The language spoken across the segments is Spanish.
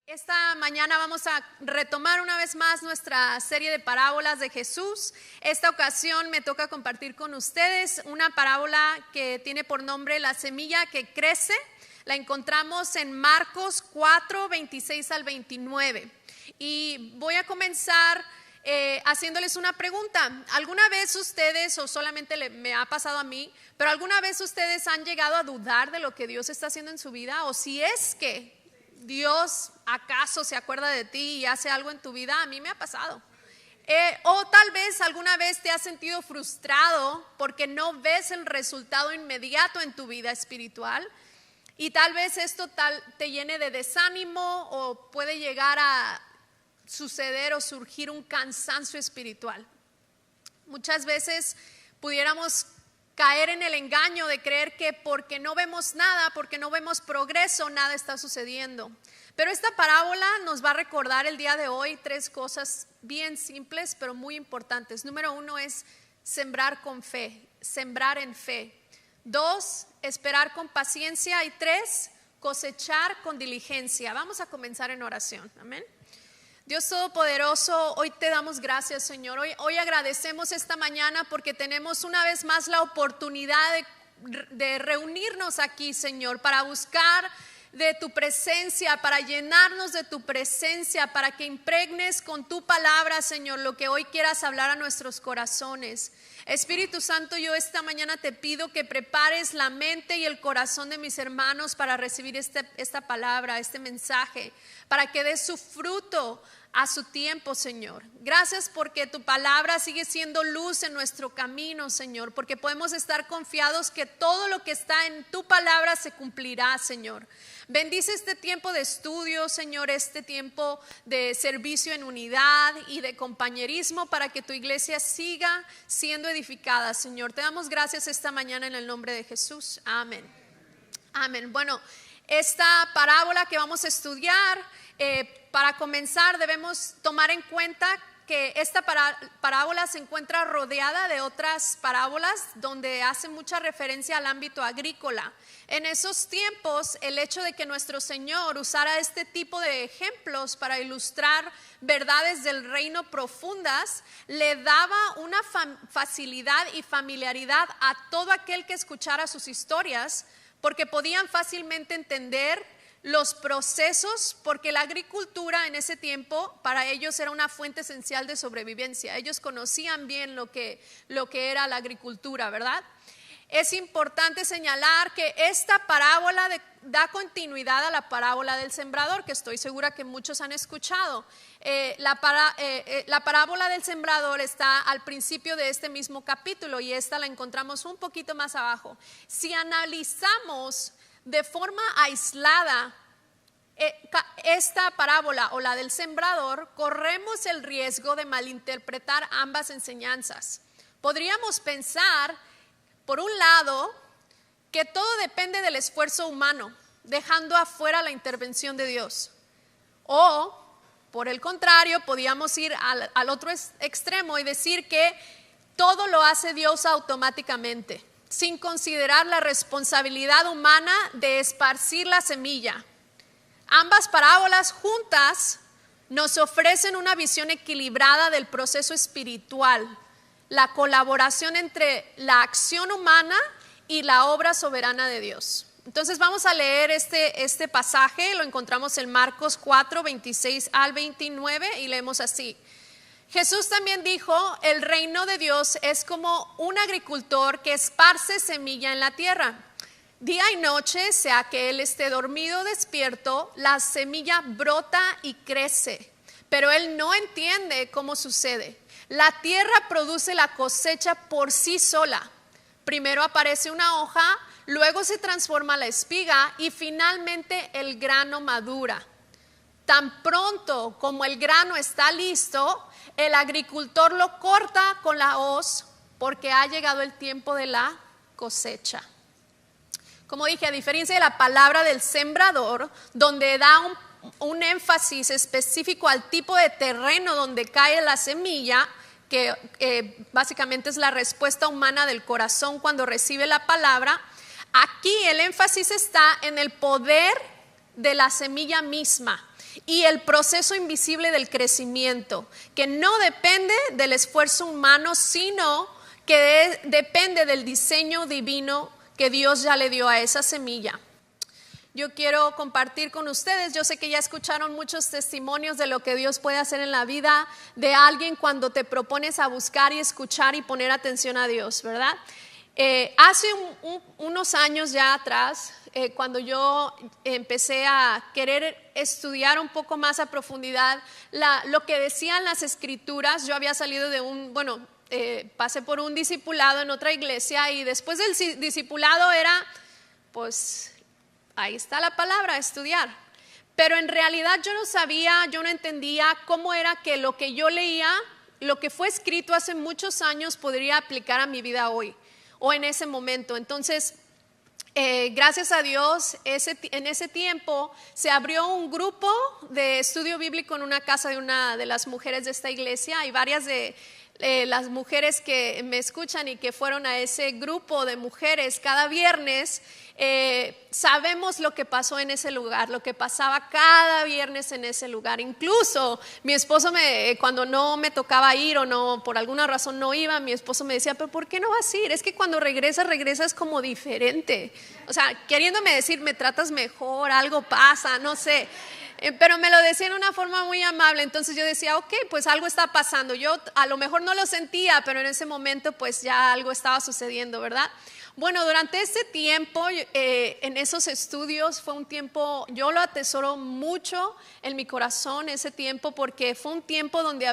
Esta mañana vamos a retomar una vez más nuestra serie de parábolas de Jesús. Esta ocasión me toca compartir con ustedes una parábola que tiene por nombre La semilla que crece. La encontramos en Marcos 4, 26 al 29. Y voy a comenzar haciéndoles una pregunta. ¿Alguna vez ustedes, o solamente me ha pasado a mí, pero alguna vez ustedes han llegado a dudar de lo que Dios está haciendo en su vida? O si es que Dios acaso se acuerda de ti y hace algo en tu vida. A mí me ha pasado. O tal vez alguna vez te has sentido frustrado porque no ves el resultado inmediato en tu vida espiritual, y tal vez esto te llene de desánimo, o puede llegar a suceder o surgir un cansancio espiritual. Muchas veces pudiéramos caer en el engaño de creer que porque no vemos nada, porque no vemos progreso, nada está sucediendo. Pero esta parábola nos va a recordar el día de hoy tres cosas bien simples pero muy importantes. Número uno es sembrar con fe, sembrar en fe. 2, esperar con paciencia. Y 3, cosechar con diligencia. Vamos a comenzar en oración. Amén. Dios Todopoderoso, hoy te damos gracias, Señor. Hoy agradecemos esta mañana porque tenemos una vez más la oportunidad de reunirnos aquí, Señor, para buscar de tu presencia, para llenarnos de tu presencia, para que impregnes con tu palabra, Señor, lo que hoy quieras hablar a nuestros corazones. Espíritu Santo, yo esta mañana te pido que prepares la mente y el corazón de mis hermanos para recibir esta palabra, este mensaje, para que dé su fruto a su tiempo, Señor. Gracias porque tu palabra sigue siendo luz en nuestro camino, Señor, porque podemos estar confiados que todo lo que está en tu palabra se cumplirá, Señor. Bendice este tiempo de estudio, Señor, este tiempo de servicio en unidad y de compañerismo, para que tu iglesia siga siendo edificada, Señor. Te damos gracias esta mañana en el nombre de Jesús. Amén. Amén. Bueno, esta parábola que vamos a estudiar, para comenzar debemos tomar en cuenta que esta parábola se encuentra rodeada de otras parábolas donde hace mucha referencia al ámbito agrícola. En esos tiempos, el hecho de que nuestro Señor usara este tipo de ejemplos para ilustrar verdades del reino profundas, le daba una facilidad y familiaridad a todo aquel que escuchara sus historias, porque podían fácilmente entender los procesos, porque la agricultura en ese tiempo para ellos era una fuente esencial de sobrevivencia. Ellos conocían bien lo que era la agricultura, ¿verdad? Es importante señalar que esta parábola da continuidad a la parábola del sembrador, que estoy segura que muchos han escuchado. La parábola del sembrador está al principio de este mismo capítulo, y esta la encontramos un poquito más abajo. Si analizamos de forma aislada esta parábola o la del sembrador, corremos el riesgo de malinterpretar ambas enseñanzas. Podríamos pensar, por un lado, que todo depende del esfuerzo humano, dejando afuera la intervención de Dios. O, por el contrario, podríamos ir al otro extremo y decir que todo lo hace Dios automáticamente, sin considerar la responsabilidad humana de esparcir la semilla. Ambas parábolas juntas nos ofrecen una visión equilibrada del proceso espiritual, la colaboración entre la acción humana y la obra soberana de Dios. Entonces vamos a leer este pasaje. Lo encontramos en Marcos 4, 26 al 29, y leemos así. Jesús también dijo: el reino de Dios es como un agricultor que esparce semilla en la tierra. Día y noche, sea que él esté dormido o despierto, la semilla brota y crece, pero él no entiende cómo sucede. La tierra produce la cosecha por sí sola. Primero aparece una hoja, luego se transforma la espiga y finalmente el grano madura. Tan pronto como el grano está listo, el agricultor lo corta con la hoz, porque ha llegado el tiempo de la cosecha. Como dije, a diferencia de la palabra del sembrador, donde da un énfasis específico al tipo de terreno donde cae la semilla, que básicamente es la respuesta humana del corazón cuando recibe la palabra, aquí el énfasis está en el poder de la semilla misma. y el proceso invisible del crecimiento, que no depende del esfuerzo humano, sino que depende del diseño divino que Dios ya le dio a esa semilla. Yo quiero compartir con ustedes, yo sé que ya escucharon muchos testimonios de lo que Dios puede hacer en la vida de alguien cuando te propones a buscar y escuchar y poner atención a Dios, ¿verdad? Hace unos años ya atrás, cuando yo empecé a querer estudiar un poco más a profundidad lo que decían las escrituras, yo había salido de pasé por un discipulado en otra iglesia y después del discipulado era, pues, ahí está la palabra, estudiar. Pero en realidad yo no sabía, yo no entendía cómo era que lo que yo leía, lo que fue escrito hace muchos años podría aplicar a mi vida hoy o en ese momento. Entonces, gracias a Dios, en ese tiempo se abrió un grupo de estudio bíblico en una casa de una de las mujeres de esta iglesia y varias de las mujeres que me escuchan y que fueron a ese grupo de mujeres cada viernes, sabemos lo que pasó en ese lugar, lo que pasaba cada viernes en ese lugar. Incluso mi esposo cuando no me tocaba ir o no, por alguna razón no iba, mi esposo me decía, pero ¿por qué no vas a ir? Es que cuando regresas como diferente, o sea, queriéndome decir, me tratas mejor, algo pasa, no sé. Pero me lo decía en una forma muy amable, entonces yo decía, ok, pues algo está pasando. Yo a lo mejor no lo sentía, pero en ese momento pues ya algo estaba sucediendo, ¿verdad? Bueno, durante ese tiempo, en esos estudios fue un tiempo, yo lo atesoro mucho en mi corazón ese tiempo, porque fue un tiempo donde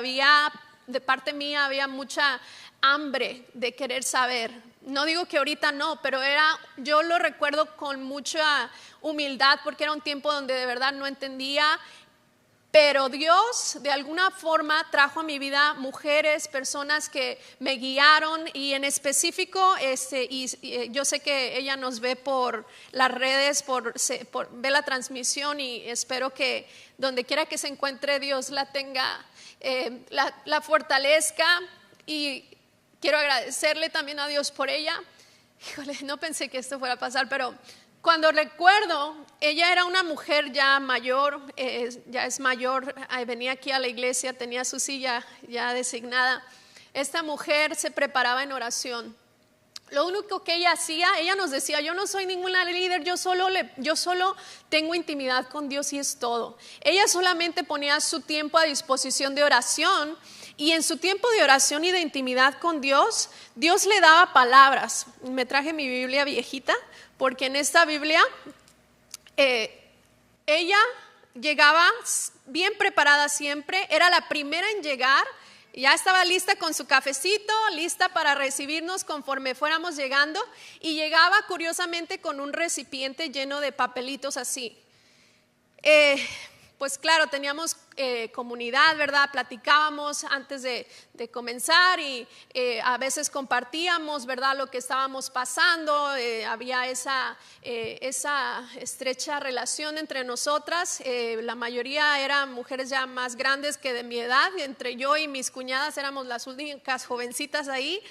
de parte mía había mucha hambre de querer saber. No digo que ahorita no, pero yo lo recuerdo con mucha humildad porque era un tiempo donde de verdad no entendía. Pero Dios de alguna forma trajo a mi vida mujeres, personas que me guiaron y en específico, yo sé que ella nos ve por las redes, ve la transmisión y espero que donde quiera que se encuentre Dios la tenga, la fortalezca y quiero agradecerle también a Dios por ella. Híjole, no pensé que esto fuera a pasar, pero cuando recuerdo, ella era una mujer ya mayor, ya es mayor, venía aquí a la iglesia, tenía su silla ya designada. Esta mujer se preparaba en oración. Lo único que ella hacía, ella nos decía, yo no soy ninguna líder, yo solo tengo intimidad con Dios y es todo. Ella solamente ponía su tiempo a disposición de oración y en su tiempo de oración y de intimidad con Dios, Dios le daba palabras. Me traje mi Biblia viejita porque en esta Biblia ella llegaba bien preparada siempre, era la primera en llegar. Ya estaba lista con su cafecito, lista para recibirnos conforme fuéramos llegando y llegaba curiosamente con un recipiente lleno de papelitos así. Pues claro, teníamos comunidad, ¿verdad? Platicábamos antes de comenzar y a veces compartíamos, ¿verdad? Lo que estábamos pasando, había esa estrecha relación entre nosotras. La mayoría eran mujeres ya más grandes que de mi edad, entre yo y mis cuñadas éramos las únicas jovencitas ahí,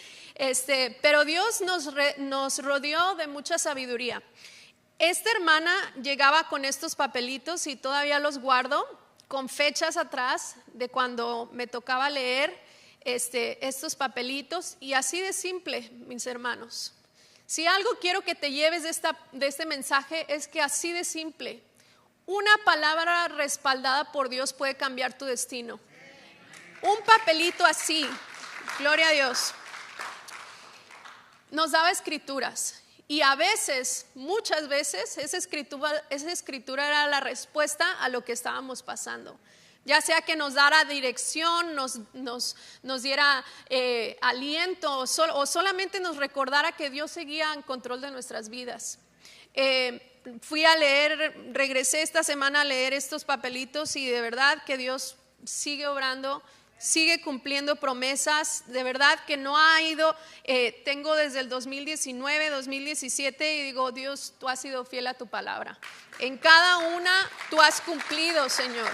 pero Dios nos rodeó de mucha sabiduría. Esta hermana llegaba con estos papelitos y todavía los guardo con fechas atrás de cuando me tocaba leer estos papelitos y así de simple, mis hermanos. Si algo quiero que te lleves de este mensaje es que así de simple, una palabra respaldada por Dios puede cambiar tu destino. Un papelito así, gloria a Dios, nos daba escrituras. Y a veces, muchas veces, esa escritura era la respuesta a lo que estábamos pasando. Ya sea que nos diera dirección, nos diera aliento o solamente nos recordara que Dios seguía en control de nuestras vidas. Fui a leer, regresé esta semana a leer estos papelitos y de verdad que Dios sigue obrando, sigue cumpliendo promesas, de verdad que no ha ido, tengo desde el 2019, 2017 y digo, Dios, tú has sido fiel a tu palabra. En cada una tú has cumplido, Señor.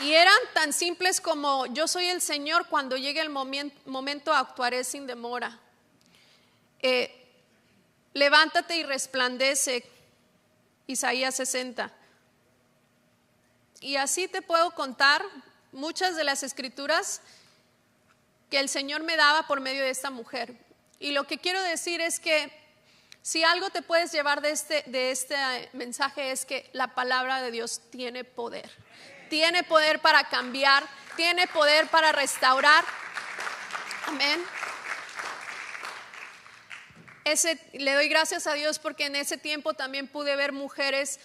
Y eran tan simples como, yo soy el Señor, cuando llegue el momento actuaré sin demora. Levántate y resplandece, Isaías 60. Y así te puedo contar muchas de las escrituras que el Señor me daba por medio de esta mujer. Y lo que quiero decir es que si algo te puedes llevar de este mensaje es que la palabra de Dios tiene poder. Tiene poder para cambiar, tiene poder para restaurar. Amén. Le doy gracias a Dios porque en ese tiempo también pude ver mujeres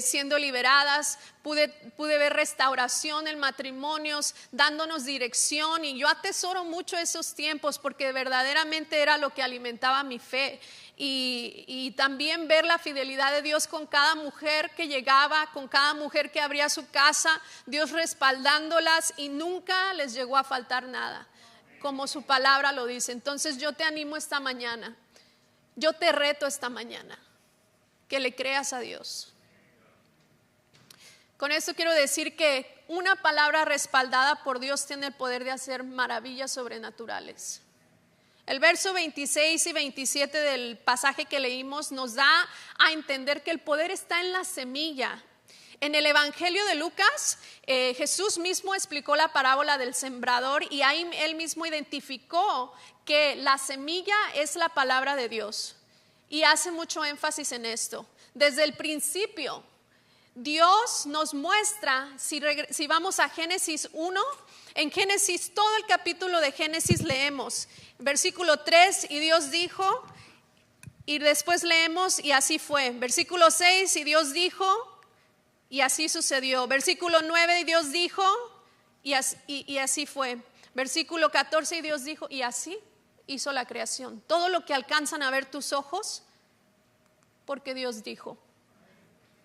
siendo liberadas, pude ver restauración en matrimonios, dándonos dirección, y yo atesoro mucho esos tiempos porque verdaderamente era lo que alimentaba mi fe. Y también ver la fidelidad de Dios con cada mujer que llegaba, con cada mujer que abría su casa, Dios respaldándolas, y nunca les llegó a faltar nada, como su palabra lo dice. Entonces yo te animo esta mañana. Yo te reto esta mañana que le creas a Dios. Con esto quiero decir que una palabra respaldada por Dios tiene el poder de hacer maravillas sobrenaturales. El verso 26 y 27 del pasaje que leímos nos da a entender que el poder está en la semilla. En el Evangelio de Lucas, Jesús mismo explicó la parábola del sembrador, y ahí él mismo identificó que la semilla es la palabra de Dios, y hace mucho énfasis en esto. Desde el principio, Dios nos muestra, si vamos a Génesis 1, en Génesis, todo el capítulo de Génesis leemos, versículo 3, y Dios dijo, y después leemos, y así fue. Versículo 6, y Dios dijo, y así sucedió. Versículo 9, y Dios dijo, y así fue. Versículo 14, y Dios dijo, y así hizo la creación. Todo lo que alcanzan a ver tus ojos, porque Dios dijo.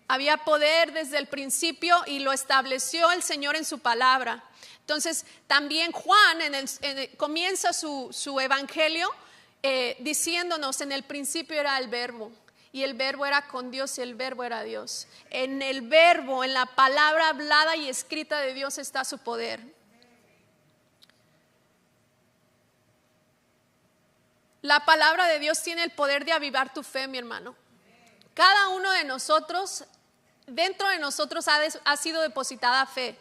Había poder desde el principio y lo estableció el Señor en su palabra. Entonces también Juan comienza su evangelio diciéndonos: en el principio era el verbo, y el verbo era con Dios, y el verbo era Dios. En el verbo, en la palabra hablada y escrita de Dios está su poder. La palabra de Dios tiene el poder de avivar tu fe, mi hermano. Cada uno de nosotros, dentro de nosotros ha sido depositada fe.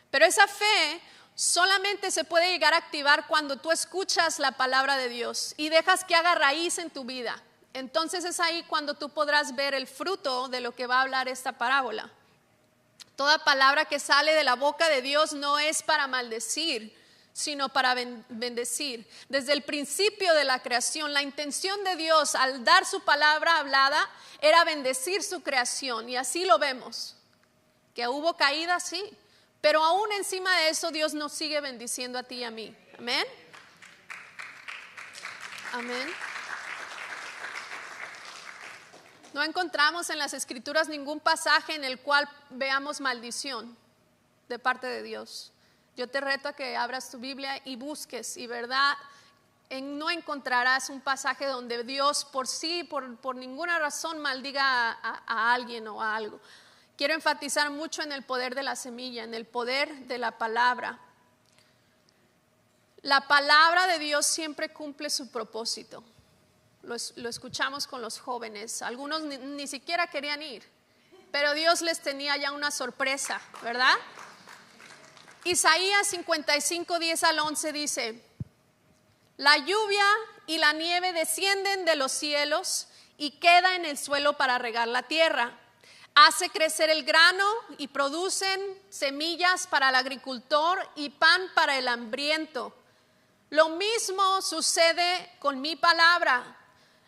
Pero esa fe solamente se puede llegar a activar cuando tú escuchas la palabra de Dios y dejas que haga raíz en tu vida. Entonces es ahí cuando tú podrás ver el fruto de lo que va a hablar esta parábola. Toda palabra que sale de la boca de Dios no es para maldecir, sino para bendecir. Desde el principio de la creación, la intención de Dios al dar su palabra hablada era bendecir su creación, y así lo vemos. Que hubo caída, sí, pero aún encima de eso Dios nos sigue bendiciendo a ti y a mí. Amén. Amén. No encontramos en las escrituras ningún pasaje en el cual veamos maldición de parte de Dios. Yo te reto a que abras tu Biblia y busques, y verdad, no encontrarás un pasaje donde Dios por ninguna razón maldiga a alguien o a algo. Quiero enfatizar mucho en el poder de la semilla, en el poder de la palabra. La palabra de Dios siempre cumple su propósito. Lo escuchamos con los jóvenes. Algunos ni siquiera querían ir, pero Dios les tenía ya una sorpresa, ¿verdad? Isaías 55, 10 al 11 dice: la lluvia y la nieve descienden de los cielos y queda en el suelo para regar la tierra. Hace crecer el grano y producen semillas para el agricultor y pan para el hambriento. Lo mismo sucede con mi palabra.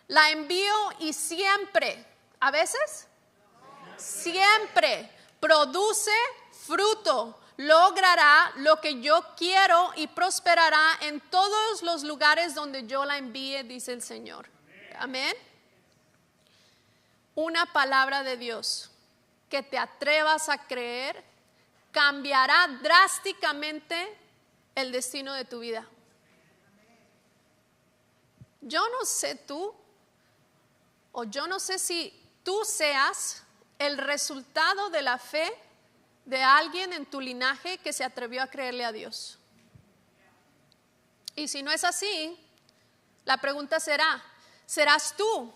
La envío y siempre, a veces, siempre produce fruto. Logrará lo que yo quiero y prosperará en todos los lugares donde yo la envíe, dice el Señor. Amén. Una palabra de Dios que te atrevas a creer cambiará drásticamente el destino de tu vida. Yo no sé tú, o yo no sé si tú seas el resultado de la fe de alguien en tu linaje que se atrevió a creerle a Dios. Y si no es así, la pregunta será: ¿serás tú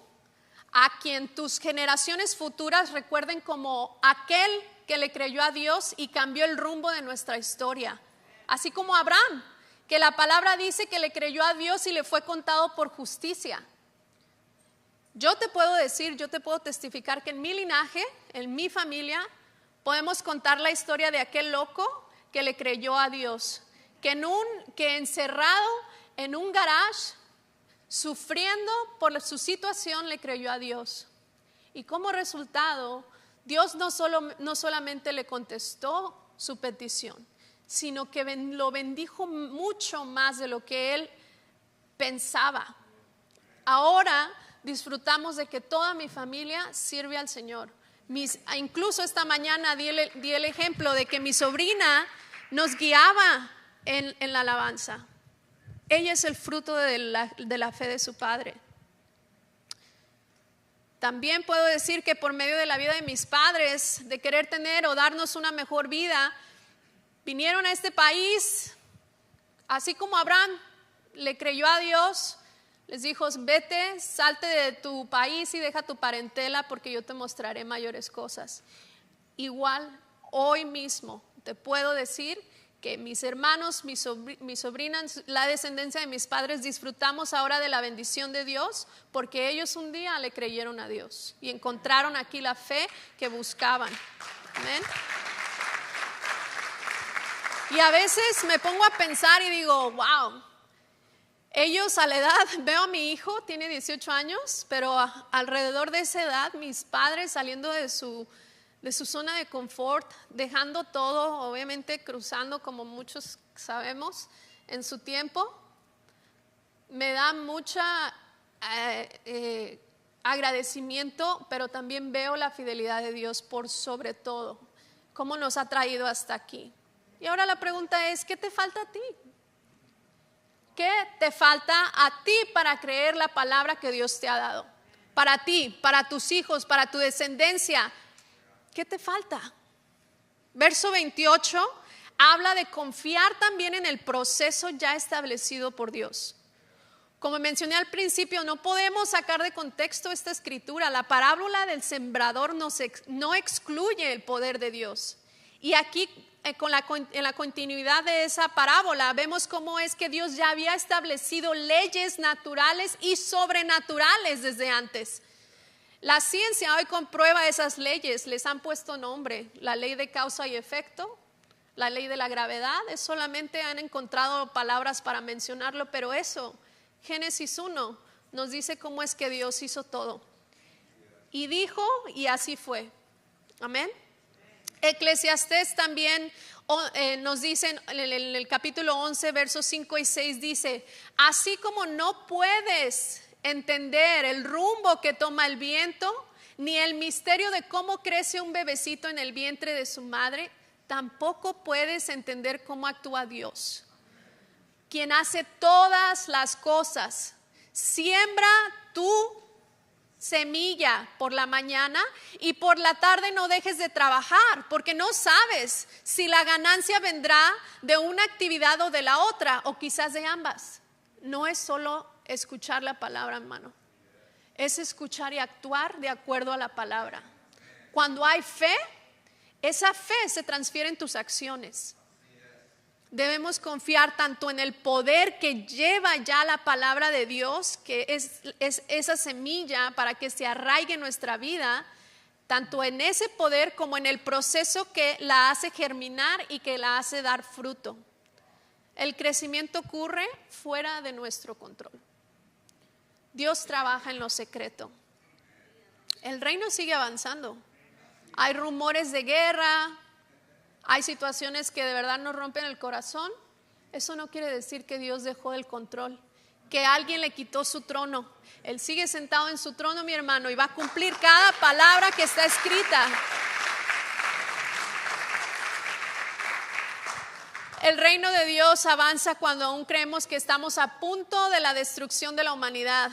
a quien tus generaciones futuras recuerden como aquel que le creyó a Dios y cambió el rumbo de nuestra historia. Así como Abraham, que la palabra dice que le creyó a Dios y le fue contado por justicia. Yo te puedo decir, yo te puedo testificar que en mi linaje, en mi familia, podemos contar la historia de aquel loco que le creyó a Dios, que encerrado en un garage, sufriendo por su situación, le creyó a Dios. Y como resultado, Dios no solamente le contestó su petición, sino que lo bendijo mucho más de lo que él pensaba. Ahora disfrutamos de que toda mi familia sirve al Señor. Incluso esta mañana di el ejemplo de que mi sobrina nos guiaba en la alabanza. Ella es el fruto de la fe de su padre. También puedo decir que por medio de la vida de mis padres, de querer tener o darnos una mejor vida, vinieron a este país, así como Abraham le creyó a Dios, les dijo: vete, salte de tu país y deja tu parentela porque yo te mostraré mayores cosas. Igual, hoy mismo te puedo decir que mis hermanos, mis sobrinas, la descendencia de mis padres, disfrutamos ahora de la bendición de Dios porque ellos un día le creyeron a Dios y encontraron aquí la fe que buscaban. Amén. Y a veces me pongo a pensar y digo: wow, ellos a la edad, veo a mi hijo, tiene 18 años, pero alrededor de esa edad, mis padres saliendo de su zona de confort, dejando todo, obviamente cruzando, como muchos sabemos, en su tiempo, me da mucha agradecimiento, pero también veo la fidelidad de Dios por sobre todo, cómo nos ha traído hasta aquí. Y ahora la pregunta es: ¿qué te falta a ti? ¿Qué te falta a ti para creer la palabra que Dios te ha dado? Para ti, para tus hijos, para tu descendencia. ¿Qué te falta? Verso 28 habla de confiar también en el proceso ya establecido por Dios. Como mencioné al principio, no podemos sacar de contexto esta escritura. La parábola del sembrador no excluye el poder de Dios. Y aquí, en la continuidad de esa parábola, vemos cómo es que Dios ya había establecido leyes naturales y sobrenaturales desde antes. La ciencia hoy comprueba esas leyes, les han puesto nombre: la ley de causa y efecto, la ley de la gravedad. Solamente han encontrado palabras para mencionarlo, pero eso, Génesis 1 nos dice cómo es que Dios hizo todo. Y dijo, y así fue. Amén. Eclesiastés también nos dice en el capítulo 11, versos 5 y 6, dice: así como no puedes entender el rumbo que toma el viento, ni el misterio de cómo crece un bebecito en el vientre de su madre, tampoco puedes entender cómo actúa Dios, quien hace todas las cosas. Siembra tu semilla por la mañana y por la tarde no dejes de trabajar, porque no sabes si la ganancia vendrá de una actividad o de la otra, o quizás de ambas. No es solo escuchar la palabra, hermano, es escuchar y actuar de acuerdo a la palabra. Cuando hay fe, esa fe se transfiere en tus acciones. Debemos confiar tanto en el poder que lleva ya la palabra de Dios, que es esa semilla para que se arraigue en nuestra vida, tanto en ese poder como en el proceso que la hace germinar y que la hace dar fruto. El crecimiento ocurre fuera de nuestro control. Dios trabaja en lo secreto. El reino sigue avanzando. Hay rumores de guerra, hay situaciones que de verdad nos rompen el corazón. Eso no quiere decir que Dios dejó el control, que alguien le quitó su trono. Él sigue sentado en su trono, mi hermano, y va a cumplir cada palabra que está escrita. El reino de Dios avanza cuando aún creemos que estamos a punto de la destrucción de la humanidad.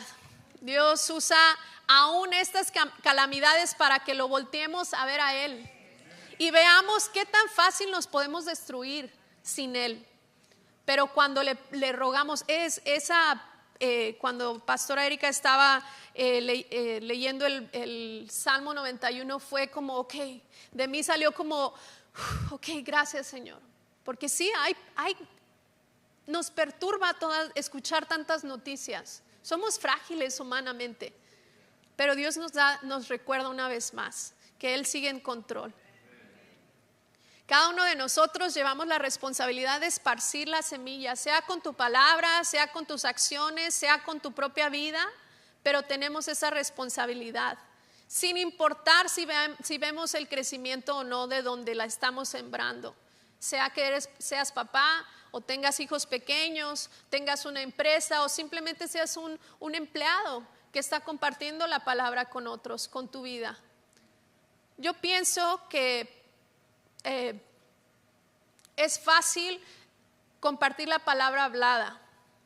Dios usa aún estas calamidades para que lo volteemos a ver a Él y veamos qué tan fácil nos podemos destruir sin Él. Pero cuando le rogamos, esa cuando Pastora Erika estaba leyendo el Salmo 91, fue como, ok, de mí salió como, ok, gracias Señor. Porque sí, nos perturba escuchar tantas noticias. Somos frágiles humanamente, pero Dios nos recuerda una vez más que Él sigue en control. Cada uno de nosotros llevamos la responsabilidad de esparcir la semilla, sea con tu palabra, sea con tus acciones, sea con tu propia vida, pero tenemos esa responsabilidad, sin importar si vemos el crecimiento o no de donde la estamos sembrando. Sea que seas papá o tengas hijos pequeños, tengas una empresa o simplemente seas un empleado que está compartiendo la palabra con otros, con tu vida. Yo pienso que es fácil compartir la palabra hablada,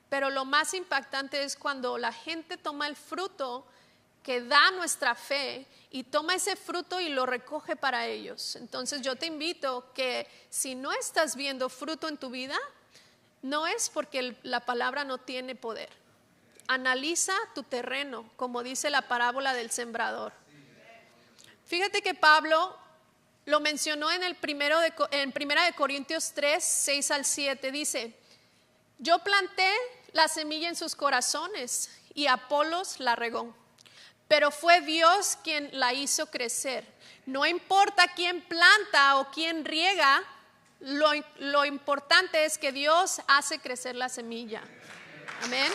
pero lo más impactante es cuando la gente toma el fruto que da nuestra fe y toma ese fruto y lo recoge para ellos. Entonces yo te invito que si no estás viendo fruto en tu vida, no es porque la palabra no tiene poder. Analiza tu terreno, como dice la parábola del sembrador. Fíjate que Pablo lo mencionó en Primera de Corintios 3, 6 al 7. Dice: yo planté la semilla en sus corazones y Apolos la regó, pero fue Dios quien la hizo crecer. No importa quién planta o quién riega, lo importante es que Dios hace crecer la semilla. Amén.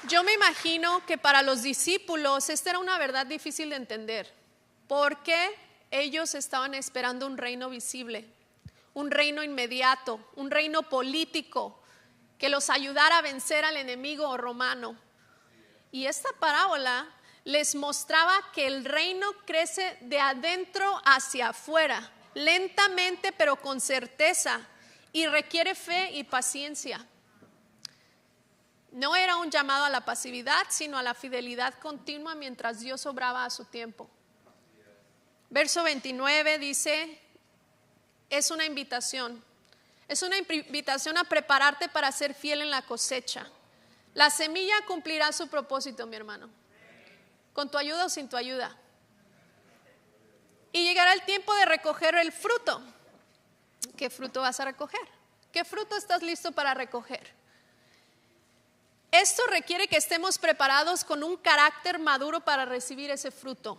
Yo me imagino que para los discípulos esta era una verdad difícil de entender, porque ellos estaban esperando un reino visible, un reino inmediato, un reino político que los ayudara a vencer al enemigo romano. Y esta parábola les mostraba que el reino crece de adentro hacia afuera, lentamente pero con certeza, y requiere fe y paciencia. No era un llamado a la pasividad, sino a la fidelidad continua mientras Dios obraba a su tiempo. Verso 29 dice, es una invitación a prepararte para ser fiel en la cosecha. La semilla cumplirá su propósito, mi hermano, con tu ayuda o sin tu ayuda. Y llegará el tiempo de recoger el fruto. ¿Qué fruto vas a recoger? ¿Qué fruto estás listo para recoger? Esto requiere que estemos preparados con un carácter maduro para recibir ese fruto.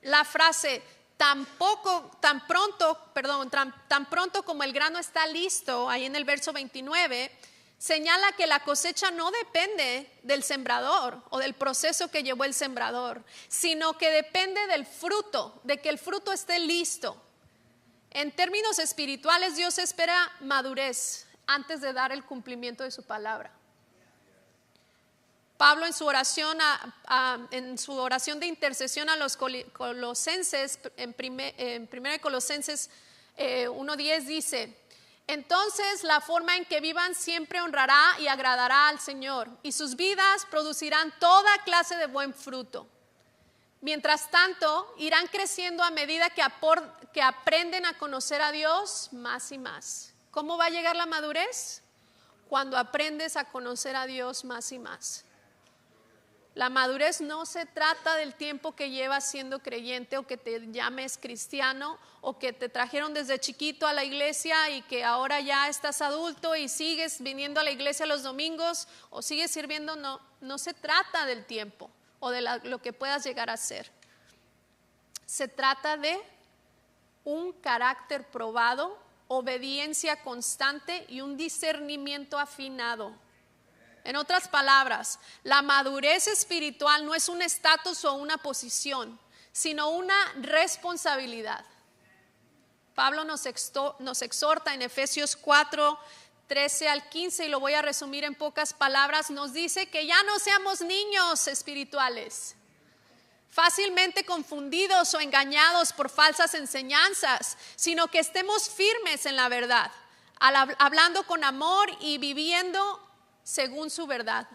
La frase tan pronto como el grano está listo, ahí en el verso 29, señala que la cosecha no depende del sembrador o del proceso que llevó el sembrador, sino que depende del fruto, de que el fruto esté listo. En términos espirituales, Dios espera madurez antes de dar el cumplimiento de su palabra. Pablo en su oración de intercesión a los colosenses, en 1 Colosenses 1:10 dice: entonces la forma en que vivan siempre honrará y agradará al Señor, y sus vidas producirán toda clase de buen fruto. Mientras tanto, irán creciendo a medida que aprenden a conocer a Dios más y más. ¿Cómo va a llegar la madurez? Cuando aprendes a conocer a Dios más y más. La madurez no se trata del tiempo que llevas siendo creyente o que te llames cristiano o que te trajeron desde chiquito a la iglesia y que ahora ya estás adulto y sigues viniendo a la iglesia los domingos o sigues sirviendo. No se trata del tiempo o de lo que puedas llegar a ser. Se trata de un carácter probado, obediencia constante y un discernimiento afinado. En otras palabras, la madurez espiritual no es un estatus o una posición, sino una responsabilidad. Pablo nos exhorta en Efesios 4, 13 al 15, y lo voy a resumir en pocas palabras. Nos dice que ya no seamos niños espirituales, fácilmente confundidos o engañados por falsas enseñanzas, sino que estemos firmes en la verdad, hablando con amor y viviendo según su verdad.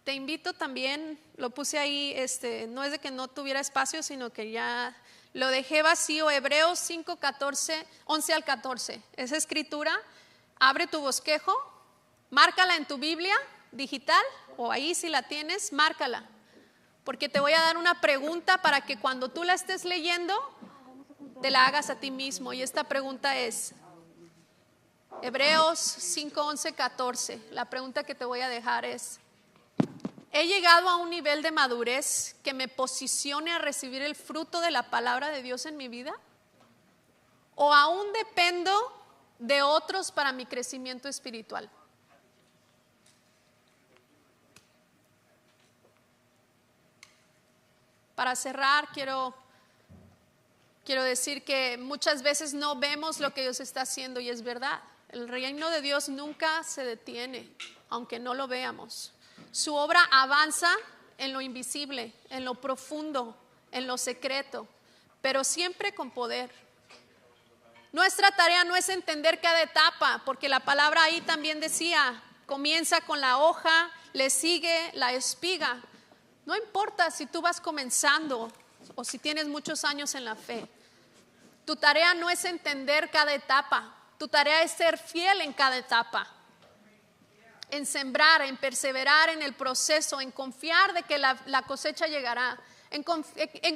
Te invito también, lo puse ahí, no es de que no tuviera espacio, sino que ya lo dejé vacío. Hebreos 5, 11 al 14. Esa escritura, abre tu bosquejo, márcala en tu Biblia digital o ahí si la tienes, márcala. Porque te voy a dar una pregunta para que cuando tú la estés leyendo, te la hagas a ti mismo. Y esta pregunta es, Hebreos 5, 11, 14. La pregunta que te voy a dejar es, ¿he llegado a un nivel de madurez que me posicione a recibir el fruto de la palabra de Dios en mi vida? ¿O aún dependo de otros para mi crecimiento espiritual? Para cerrar, quiero decir que muchas veces no vemos lo que Dios está haciendo y es verdad. El reino de Dios nunca se detiene, aunque no lo veamos. Su obra avanza en lo invisible, en lo profundo, en lo secreto, pero siempre con poder. Nuestra tarea no es entender cada etapa, porque la palabra ahí también decía, comienza con la hoja, le sigue la espiga. No importa si tú vas comenzando o si tienes muchos años en la fe. Tu tarea no es entender cada etapa, tu tarea es ser fiel en cada etapa. En sembrar, en perseverar en el proceso, en confiar de que la cosecha llegará, en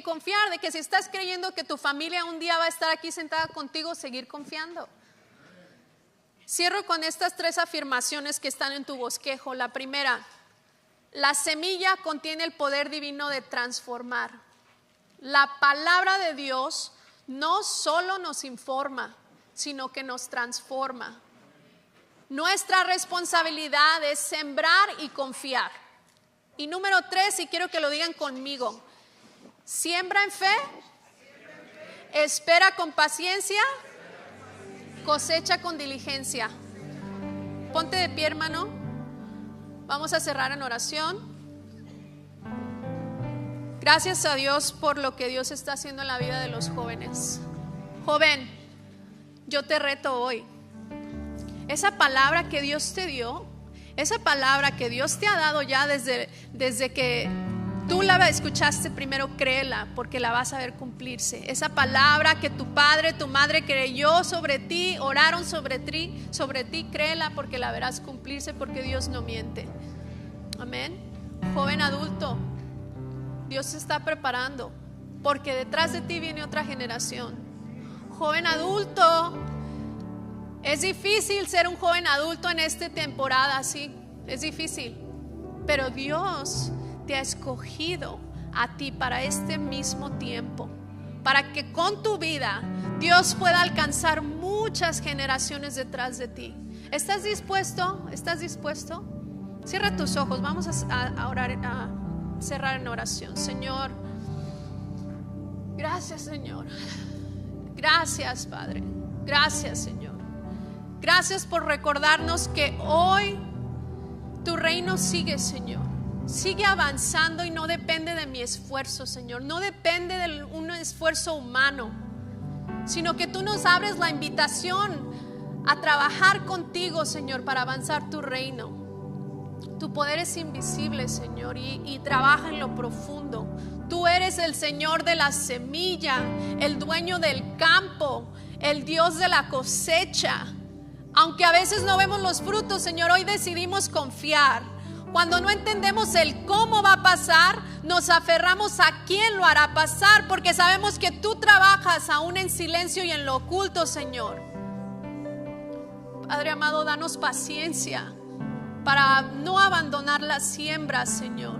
confiar de que si estás creyendo que tu familia un día va a estar aquí sentada contigo, seguir confiando. Cierro con estas 3 afirmaciones que están en tu bosquejo. La primera, la semilla contiene el poder divino de transformar. La palabra de Dios no solo nos informa, sino que nos transforma. Nuestra responsabilidad es sembrar y confiar. Y número 3, y quiero que lo digan conmigo, siembra en fe, espera con paciencia, cosecha con diligencia. Ponte de pie, hermano. Vamos a cerrar en oración. Gracias a Dios por lo que Dios está haciendo en la vida de los jóvenes. Joven, yo te reto hoy. Esa palabra que Dios te dio, esa palabra que Dios te ha dado ya desde que tú la escuchaste primero, créela, porque la vas a ver cumplirse. Esa palabra que tu padre, tu madre creyó sobre ti, oraron sobre ti, créela, porque la verás cumplirse, porque Dios no miente. Amén. Joven adulto, Dios se está preparando, porque detrás de ti viene otra generación. Joven adulto, es difícil ser un joven adulto en esta temporada, sí, es difícil, pero Dios te ha escogido a ti para este mismo tiempo, para que con tu vida Dios pueda alcanzar muchas generaciones detrás de ti. ¿Estás dispuesto? ¿Estás dispuesto? Cierra tus ojos, vamos a orar, a cerrar en oración. Señor, gracias, Señor. Gracias, Padre. Gracias, Señor. Gracias por recordarnos que hoy tu reino sigue, Señor. Sigue avanzando y no depende de mi esfuerzo, Señor. No depende de un esfuerzo humano, sino que tú nos abres la invitación a trabajar contigo, Señor, para avanzar tu reino. Tu poder es invisible, Señor, y trabaja en lo profundo. Tú eres el Señor de la semilla, el dueño del campo, el Dios de la cosecha. Aunque a veces no vemos los frutos, Señor, hoy decidimos confiar. Cuando no entendemos el cómo va a pasar, nos aferramos a quién lo hará pasar, porque sabemos que tú trabajas aún en silencio y en lo oculto, Señor. Padre amado, danos paciencia para no abandonar la siembra, Señor.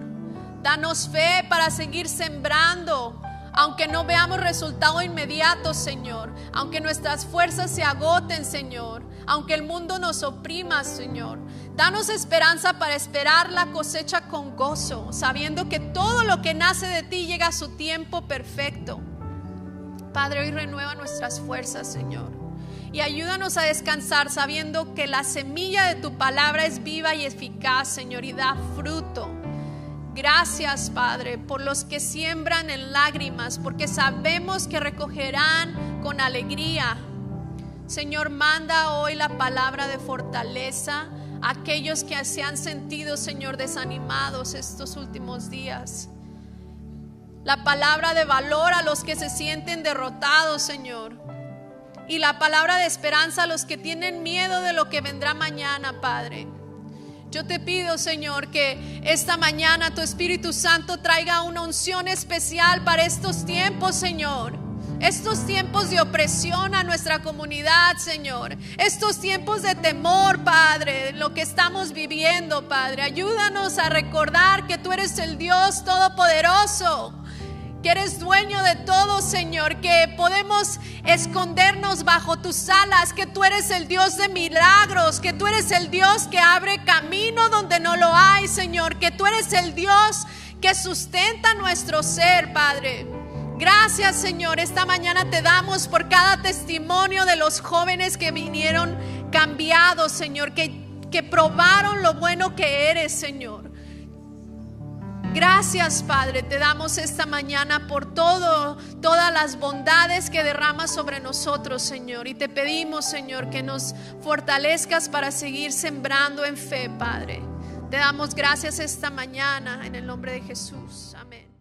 Danos fe para seguir sembrando, aunque no veamos resultado inmediato, Señor. Aunque nuestras fuerzas se agoten, Señor. Aunque el mundo nos oprima, Señor. Danos esperanza para esperar la cosecha con gozo, sabiendo que todo lo que nace de ti llega a su tiempo perfecto. Padre, hoy renueva nuestras fuerzas, Señor. Y ayúdanos a descansar sabiendo que la semilla de tu palabra es viva y eficaz, Señor, y da fruto. Gracias, Padre, por los que siembran en lágrimas, porque sabemos que recogerán con alegría. Señor, manda hoy la palabra de fortaleza a aquellos que se han sentido, Señor, desanimados estos últimos días. La palabra de valor a los que se sienten derrotados, Señor. Y la palabra de esperanza a los que tienen miedo de lo que vendrá mañana, Padre. Yo te pido, Señor, que esta mañana tu Espíritu Santo traiga una unción especial para estos tiempos, Señor. Estos tiempos de opresión a nuestra comunidad, Señor. Estos tiempos de temor, Padre, lo que estamos viviendo, Padre. Ayúdanos a recordar que tú eres el Dios Todopoderoso, que eres dueño de todo, Señor, que podemos escondernos bajo tus alas, que tú eres el Dios de milagros, que tú eres el Dios que abre camino donde no lo hay, Señor, que tú eres el Dios que sustenta nuestro ser, Padre. Gracias, Señor. Esta mañana te damos por cada testimonio de los jóvenes que vinieron cambiados, Señor, que probaron lo bueno que eres, Señor. Gracias, Padre, te damos esta mañana por todas las bondades que derramas sobre nosotros, Señor. Y te pedimos, Señor, que nos fortalezcas para seguir sembrando en fe, Padre. Te damos gracias esta mañana en el nombre de Jesús. Amén.